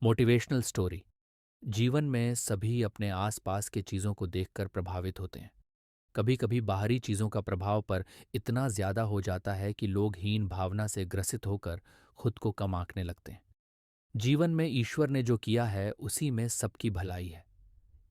Motivational story. जीवन में सभी अपने आसपास के चीज़ों को देखकर प्रभावित होते हैं। कभी कभी बाहरी चीज़ों का प्रभाव पर इतना ज़्यादा हो जाता है कि लोग हीन भावना से ग्रसित होकर खुद को कम आंकने लगते हैं। जीवन में ईश्वर ने जो किया है उसी में सबकी भलाई है।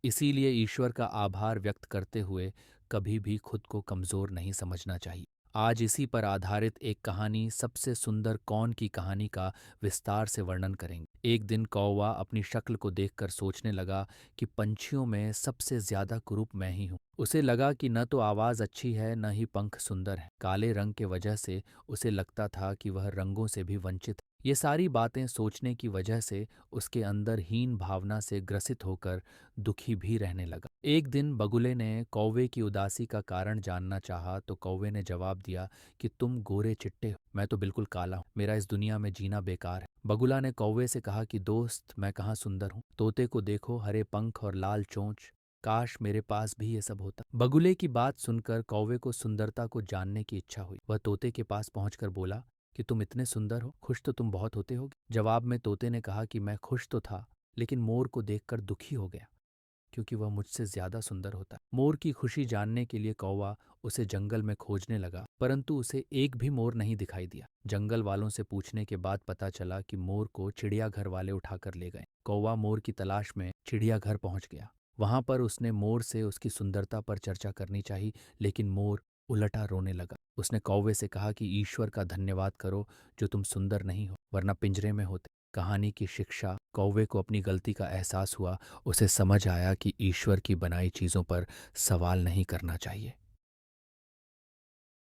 इसीलिए ईश्वर का आभार व्यक्त करते हुए कभी भी खुद को कमज़ोर नहीं समझना चाहिए। आज इसी पर आधारित एक कहानी सबसे सुंदर कौन की कहानी का विस्तार से वर्णन करेंगे। एक दिन कौवा अपनी शक्ल को देखकर सोचने लगा कि पंछियों में सबसे ज्यादा कुरूप मैं ही हूँ। उसे लगा कि न तो आवाज़ अच्छी है न ही पंख सुंदर है। काले रंग के वजह से उसे लगता था कि वह रंगों से भी वंचित है। ये सारी बातें सोचने की वजह से उसके अंदर हीन भावना से ग्रसित होकर दुखी भी रहने लगा। एक दिन बगुले ने कौवे की उदासी का कारण जानना चाहा तो कौवे ने जवाब दिया कि तुम गोरे चिट्टे हो, मैं तो बिल्कुल काला हूँ। मेरा इस दुनिया में जीना बेकार है। बगुला ने कौवे से कहा कि दोस्त, मैं कहाँ सुंदर हूँ। तोते को देखो, हरे पंख और लाल चोंच, काश मेरे पास भी ये सब होता। बगुले की बात सुनकर कौवे को सुंदरता को जानने की इच्छा हुई। वह तोते के पास पहुंचकर बोला कि तुम इतने सुंदर हो, खुश तो तुम बहुत होते होगे। जवाब में तोते ने कहा कि मैं खुश तो था, लेकिन मोर को देखकर दुखी हो गया, क्योंकि वह मुझसे ज्यादा सुंदर होता है। मोर की खुशी जानने के लिए कौवा उसे जंगल में खोजने लगा, परंतु उसे एक भी मोर नहीं दिखाई दिया। जंगल वालों से पूछने के बाद पता चला कि मोर को चिड़ियाघर वाले उठाकर ले गए। कौवा मोर की तलाश में चिड़ियाघर पहुंच गया। वहां पर उसने मोर से उसकी सुंदरता पर चर्चा करनी चाहिए, लेकिन मोर उलटा रोने लगा। उसने कौवे से कहा कि ईश्वर का धन्यवाद करो जो तुम सुंदर नहीं हो, वरना पिंजरे में होते। कहानी की शिक्षा, कौवे को अपनी गलती का एहसास हुआ। उसे समझ आया कि ईश्वर की बनाई चीज़ों पर सवाल नहीं करना चाहिए।